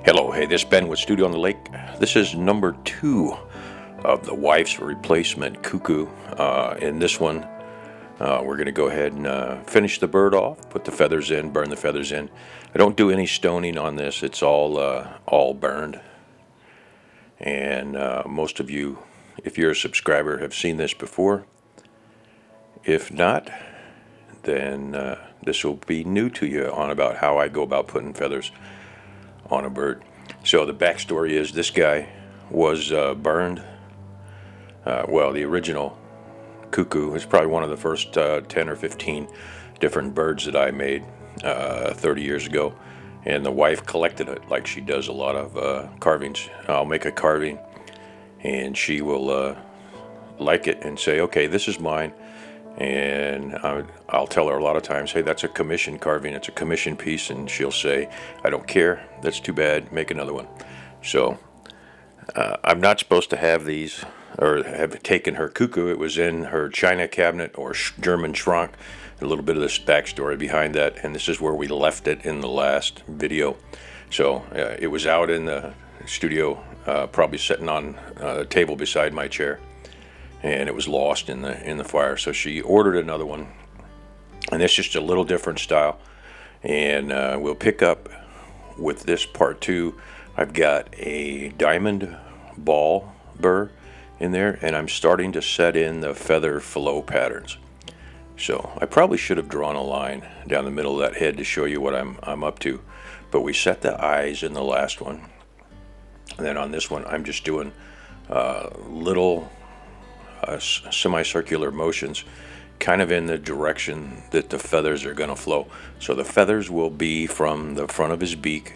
Hello, hey, this is Ben with Studio on the Lake. This is number 2 of the wife's replacement cuckoo. In this one, we're going to go ahead and finish the bird off, put the feathers in, burn the feathers in. I don't do any stoning on this. It's all burned. And most of you, if you're a subscriber, have seen this before. If not, then this will be new to you on about how I go about putting feathers on a bird. So the backstory is this guy was burned. Well, the original cuckoo is probably one of the first 10 or 15 different birds that I made 30 years ago. And the wife collected it like she does a lot of carvings. I'll make a carving and she will like it and say, okay, this is mine. And I'll tell her a lot of times, hey, that's a commission carving, it's a commission piece, and she'll say, I don't care, that's too bad, make another one. So I'm not supposed to have these, or have taken her cuckoo. It was in her china cabinet, or German Schrank. A little bit of this backstory behind that, and this is where we left it in the last video. So it was out in the studio, probably sitting on a table beside my chair, and it was lost in the fire. So she ordered another one, and it's just a little different style. And we'll pick up with this part 2. I've got a diamond ball burr in there, and I'm starting to set in the feather flow patterns. So I probably should have drawn a line down the middle of that head to show you what I'm up to, but we set the eyes in the last one, and then on this one I'm just doing little semicircular motions, kind of in the direction that the feathers are going to flow. So the feathers will be from the front of his beak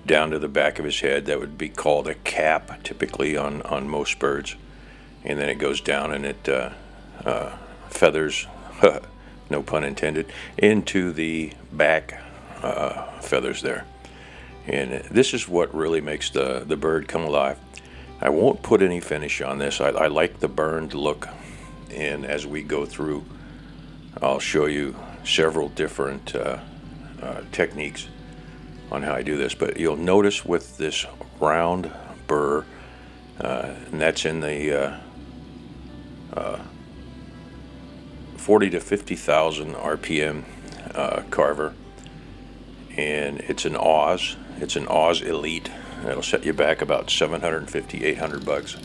down to the back of his head. That would be called a cap, typically on most birds. And then it goes down and it feathers, no pun intended, into the back feathers there. And this is what really makes the bird come alive. I won't put any finish on this. I like the burned look, and as we go through, I'll show you several different techniques on how I do this. But you'll notice with this round burr, and that's in the 40 to 50,000 RPM carver, and it's an Oz. It's an Oz Elite. It'll set you back about $750, $800.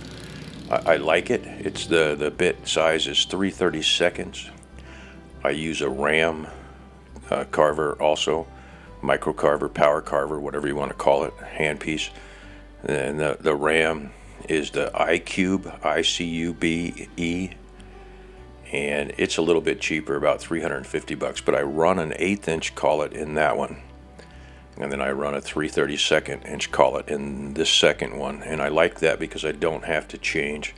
I like it. It's the bit size is 3/32. I use a ram carver also, micro carver, power carver, whatever you want to call it, hand piece. And the ram is the iCube, ICUBE, and it's a little bit cheaper, about $350. But I run an 1/8 inch collet in that one. And then I run a 3/32 inch collet in this second one, and I like that because I don't have to change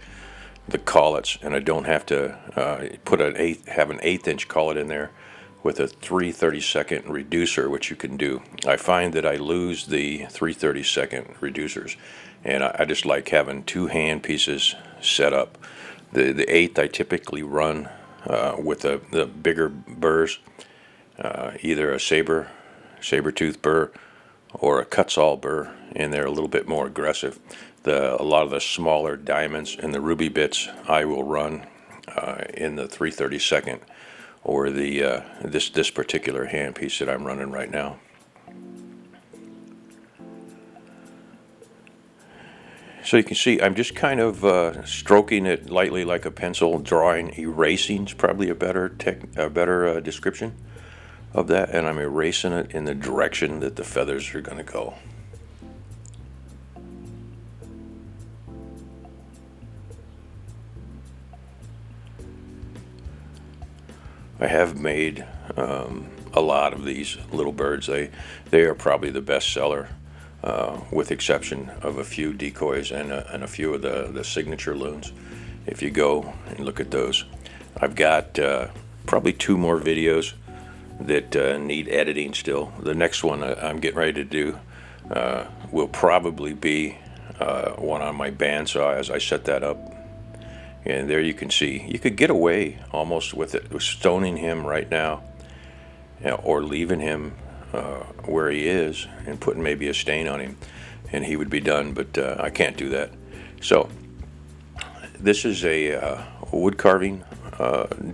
the collets, and I don't have to have an 1/8 inch collet in there with a 3/32 reducer, which you can do. I find that I lose the 3/32 reducers, and I just like having 2 hand pieces set up. The 1/8 I typically run with the bigger burrs, either a saber-tooth burr or a Kutzall burr, and they're a little bit more aggressive. A lot of the smaller diamonds and the ruby bits I will run in the 3/32 or the this particular handpiece that I'm running right now. So you can see I'm just kind of stroking it lightly like a pencil, drawing, erasing is probably a better description of that, and I'm erasing it in the direction that the feathers are going to go. I have made a lot of these little birds. They are probably the best seller, with exception of a few decoys and a few of the signature loons. If you go and look at those, I've got probably 2 more videos that need editing still. The next one I'm getting ready to do will probably be one on my bandsaw as I set that up. And there you can see, you could get away almost with stoning him right now, or leaving him where he is and putting maybe a stain on him. and he would be done, but I can't do that. So this is a wood carving,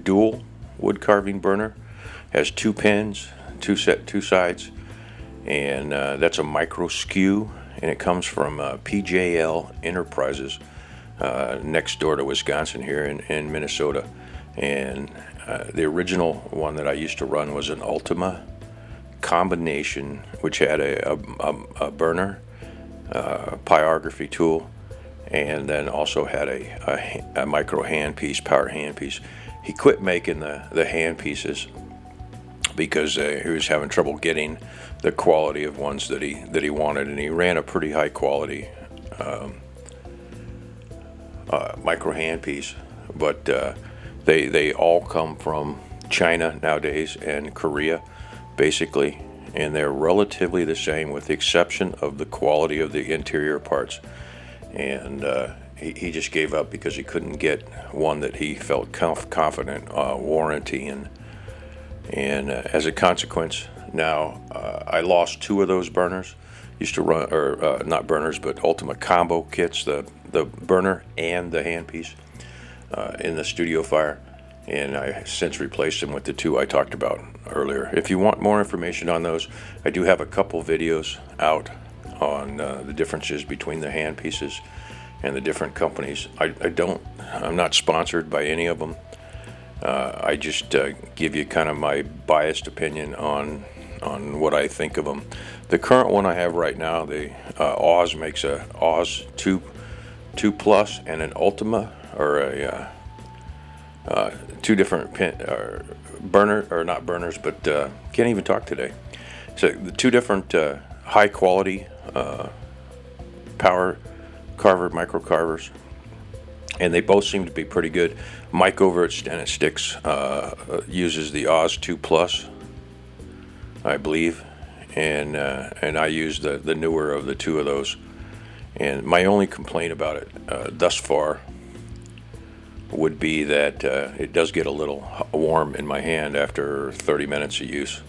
dual wood carving burner. Has 2 pins, two sides, and that's a micro skew, and it comes from PJL Enterprises, next door to Wisconsin here in Minnesota. And the original one that I used to run was an Ultima combination, which had a burner, pyrography tool, and then also had a micro handpiece, power handpiece. He quit making the hand pieces because he was having trouble getting the quality of ones that he wanted, and he ran a pretty high quality micro handpiece, but they all come from China nowadays and Korea, basically, and they're relatively the same with the exception of the quality of the interior parts. And he just gave up because he couldn't get one that he felt confident warranty in. And as a consequence, now I lost 2 of those burners. Used to run, or not burners, but Ultima combo kits, the burner and the handpiece in the studio fire. And I since replaced them with the 2 I talked about earlier. If you want more information on those, I do have a couple videos out on the differences between the hand pieces and the different companies. I'm not sponsored by any of them. I just give you kind of my biased opinion on what I think of them. The current one I have right now, the Oz makes a Oz 2 Plus and an Ultima, or a 2 different burner, or not burners, but can't even talk today. So the 2 different high quality power carver, micro carvers, and they both seem to be pretty good. Mike over at Stennis Sticks uses the Oz 2 Plus, I believe, and I use the newer of the 2 of those. And my only complaint about it thus far would be that it does get a little warm in my hand after 30 minutes of use.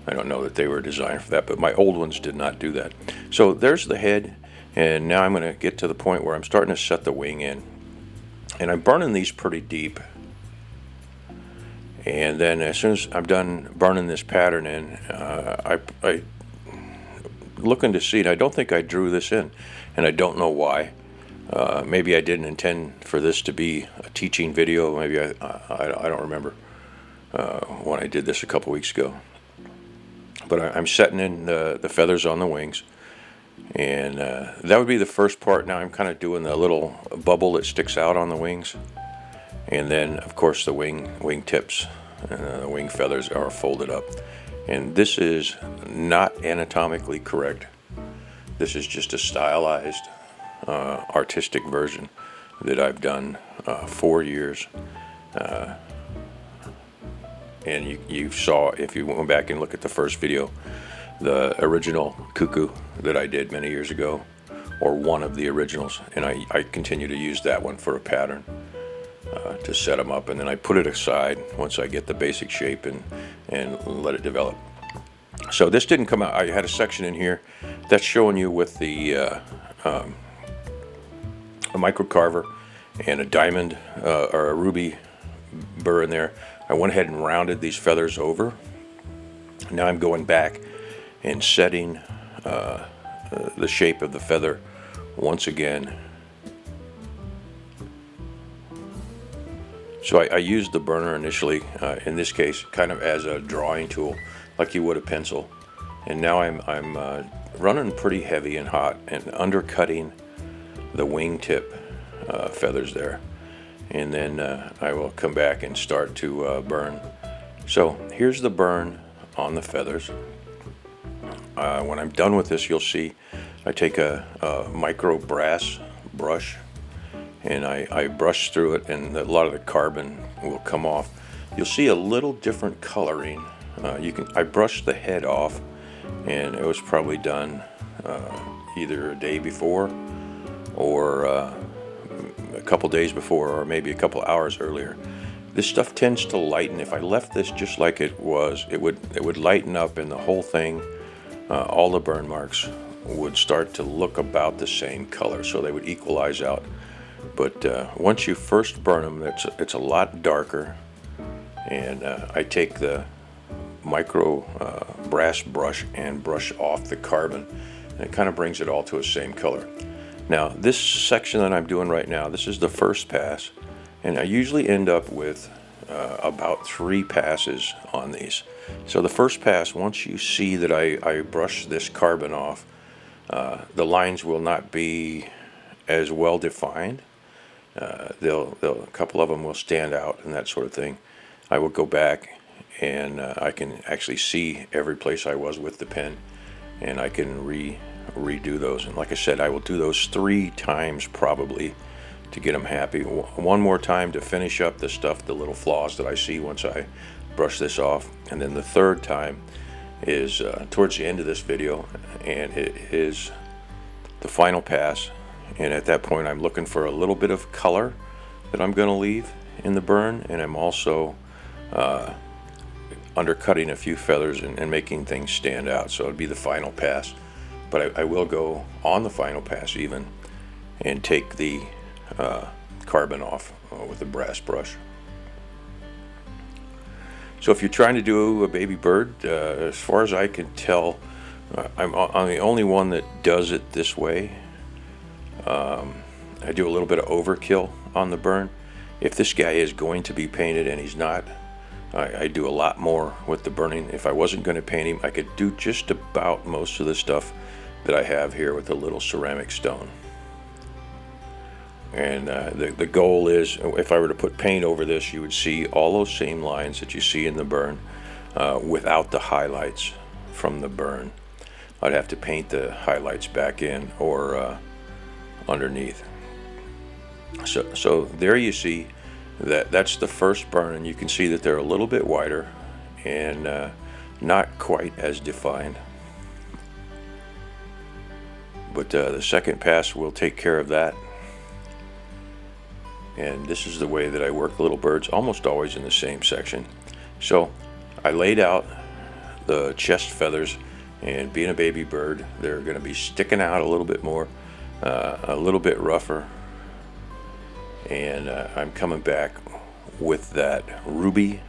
I don't know that they were designed for that, but my old ones did not do that. So there's the head, and now I'm going to get to the point where I'm starting to set the wing in. And I'm burning these pretty deep. And then as soon as I'm done burning this pattern in, I looking to see it. I don't think I drew this in, and I don't know why. Maybe I didn't intend for this to be a teaching video. Maybe I don't remember when I did this a couple weeks ago. But I'm setting in the feathers on the wings, and that would be the first part. Now I'm kind of doing the little bubble that sticks out on the wings, and then of course the wing tips and the wing feathers are folded up. And this is not anatomically correct. This is just a stylized artistic version that I've done 4 years. And you saw, if you went back and look at the first video, the original cuckoo that I did many years ago, or one of the originals, and I continue to use that one for a pattern to set them up, and then I put it aside once I get the basic shape and let it develop. So this didn't come out. I had a section in here that's showing you with the a micro carver and a diamond or a ruby burr in there. I went ahead and rounded these feathers over. Now I'm going back and setting the shape of the feather once again. So I used the burner initially, in this case, kind of as a drawing tool, like you would a pencil. And now I'm running pretty heavy and hot and undercutting the wingtip feathers there. And then I will come back and start to burn. So here's the burn on the feathers. When I'm done with this, you'll see I take a micro brass brush and I brush through it, and a lot of the carbon will come off. You'll see a little different coloring. I brushed the head off, and it was probably done either a day before or a couple days before, or maybe a couple hours earlier. This stuff tends to lighten. If I left this just like it was, it would lighten up, and the whole thing, all the burn marks would start to look about the same color, so they would equalize out. But once you first burn them, it's a lot darker, and I take the micro brass brush and brush off the carbon, and it kind of brings it all to a same color. Now this section that I'm doing right now, this is the first pass, and I usually end up with about 3 passes on these. So the first pass, once you see that I brush this carbon off, the lines will not be as well defined. A couple of them will stand out and that sort of thing. I will go back and I can actually see every place I was with the pen, and I can redo those. And like I said, I will do those 3 times probably to get them happy. One more time to finish up the stuff, the little flaws that I see once I brush this off. And then the third time is towards the end of this video, and it is the final pass. And at that point I'm looking for a little bit of color that I'm going to leave in the burn, and I'm also undercutting a few feathers and making things stand out. So it'd be the final pass, but I will go on the final pass even and take the carbon off with a brass brush. So if you're trying to do a baby bird, as far as I can tell, I'm the only one that does it this way. I do a little bit of overkill on the burn. If this guy is going to be painted and he's not, I do a lot more with the burning. If I wasn't going to paint him, I could do just about most of the stuff that I have here with a little ceramic stone. And the goal is, if I were to put paint over this, you would see all those same lines that you see in the burn without the highlights from the burn. I'd have to paint the highlights back in or underneath. So there you see that's the first burn, and you can see that they're a little bit wider and not quite as defined. But the second pass will take care of that. And this is the way that I work little birds, almost always in the same section. So I laid out the chest feathers, and being a baby bird, they're going to be sticking out a little bit more, a little bit rougher. And I'm coming back with that ruby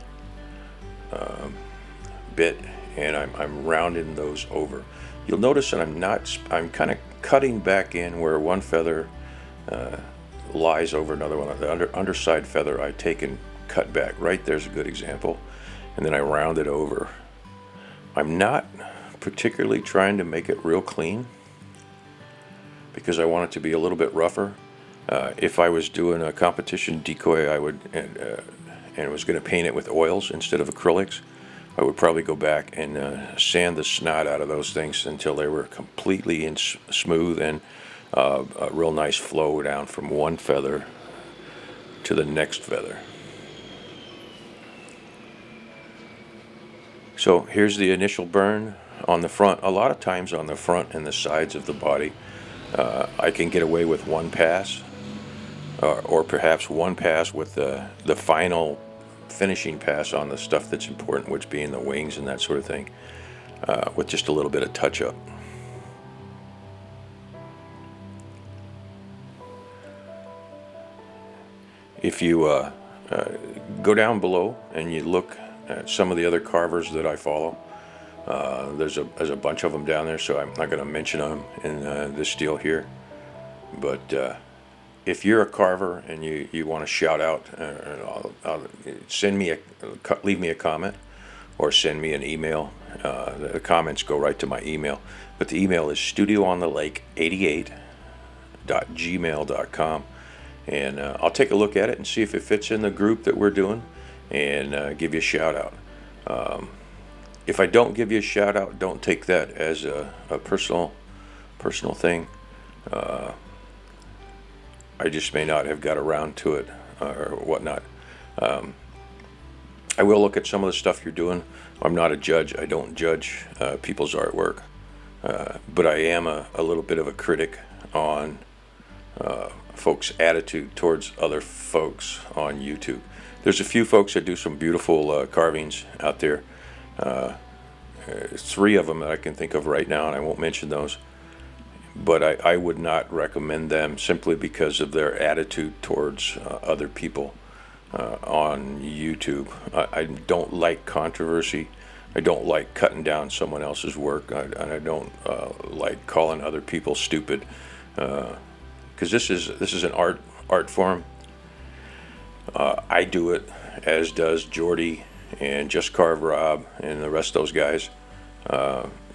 bit, and I'm rounding those over. You'll notice that I'm kind of cutting back in where one feather lies over another one. The underside feather I take and cut back. Right there's a good example. And then I round it over. I'm not particularly trying to make it real clean because I want it to be a little bit rougher. If I was doing a competition decoy, I would and was going to paint it with oils instead of acrylics, I would probably go back and sand the snot out of those things until they were completely smooth and a real nice flow down from one feather to the next feather. So here's the initial burn on the front. A lot of times on the front and the sides of the body, I can get away with one pass, or perhaps one pass with the final finishing pass on the stuff that's important, which being the wings and that sort of thing, with just a little bit of touch-up. If you go down below and you look at some of the other carvers that I follow, there's a bunch of them down there, so I'm not going to mention them in this deal here. But if you're a carver and you want to shout out, leave me a comment or send me an email. The comments go right to my email, but the email is studioonthelake88@gmail.com. And I'll take a look at it and see if it fits in the group that we're doing, and give you a shout out. If I don't give you a shout out, don't take that as a personal thing. I just may not have got around to it or whatnot. I will look at some of the stuff you're doing. I'm not a judge. I don't judge people's artwork, but I am a little bit of a critic on folks' attitude towards other folks on YouTube. There's a few folks that do some beautiful carvings out there. 3 of them that I can think of right now, and I won't mention those. but I would not recommend them simply because of their attitude towards other people on YouTube. I don't like controversy. I don't like cutting down someone else's work. I don't like calling other people stupid, because this is an art form. I do it, as does Jordy and Just Carve Rob and the rest of those guys.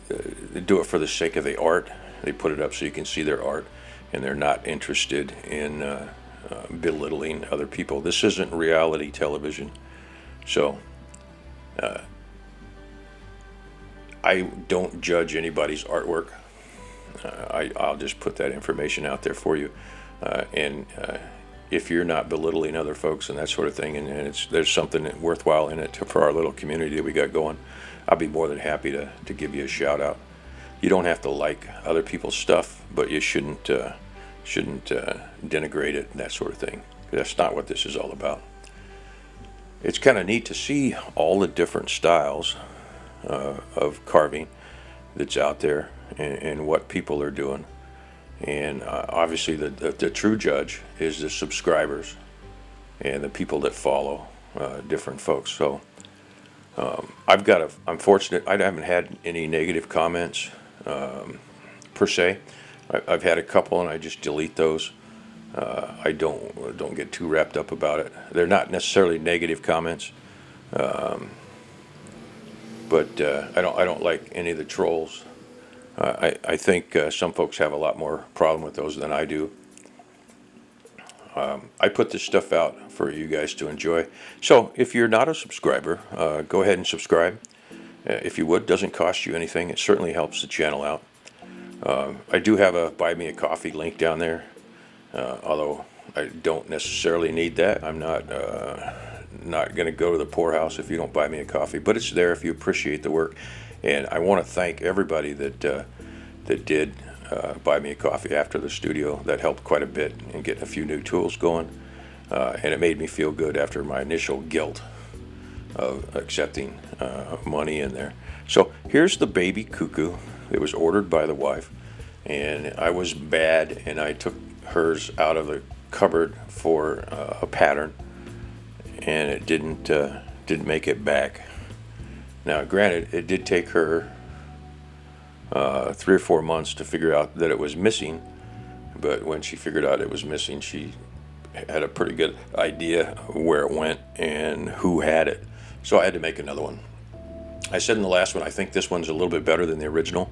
They do it for the sake of the art. They put it up so you can see their art, and they're not interested in belittling other people. This isn't reality television, so I don't judge anybody's artwork. I'll just put that information out there for you, and if you're not belittling other folks and that sort of thing, and there's something worthwhile in it for our little community that we got going, I'll be more than happy to give you a shout out. You don't have to like other people's stuff, but you shouldn't denigrate it and that sort of thing. That's not what this is all about. It's kind of neat to see all the different styles of carving that's out there, and what people are doing. And obviously the true judge is the subscribers and the people that follow different folks. So I'm fortunate. I haven't had any negative comments per se. I've had a couple, and I just delete those. I don't get too wrapped up about it. They're not necessarily negative comments, but I don't like any of the trolls. I think some folks have a lot more problem with those than I do. I put this stuff out for you guys to enjoy. So if you're not a subscriber, go ahead and subscribe. If you would, doesn't cost you anything. It certainly helps the channel out. I do have a Buy Me a Coffee link down there, although I don't necessarily need that. I'm not going to go to the poorhouse if you don't buy me a coffee, but it's there if you appreciate the work. And I want to thank everybody that did buy me a coffee after the studio. That helped quite a bit in getting a few new tools going, and it made me feel good after my initial guilt of accepting money in there. So here's the Baby Cuckoo. It was ordered by the wife, and I was bad, and I took hers out of the cupboard for a pattern, and it didn't make it back. Now, granted, it did take her 3 or 4 months to figure out that it was missing, but when she figured out it was missing, she had a pretty good idea where it went and who had it. So I had to make another one. I said in the last one, I think this one's a little bit better than the original.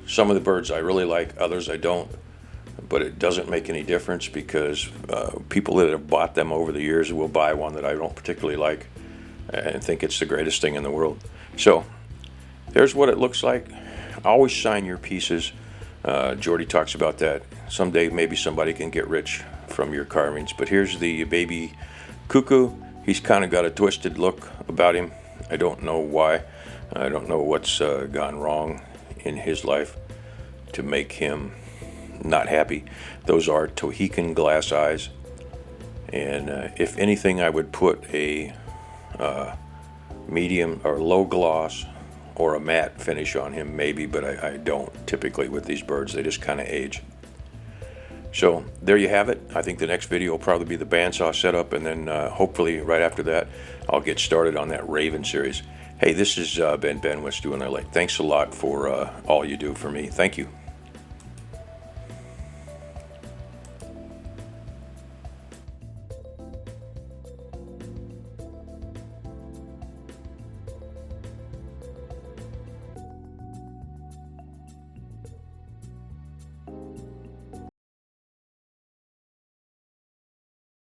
Some of the birds I really like, others I don't, but it doesn't make any difference because people that have bought them over the years will buy one that I don't particularly like and think it's the greatest thing in the world. So there's what it looks like. Always sign your pieces. Jordy talks about that. Someday maybe somebody can get rich from your carvings. But here's the Baby Cuckoo. He's kind of got a twisted look about him. I don't know why. I don't know what's gone wrong in his life to make him not happy. Those are Tohican glass eyes. And if anything, I would put a medium or low gloss or a matte finish on him maybe, but I don't typically with these birds. They just kind of age. So there you have it. I think the next video will probably be the bandsaw setup, and then hopefully right after that I'll get started on that Raven series. Hey, this is Ben with Stu and I Lake. Thanks a lot for all you do for me. Thank you.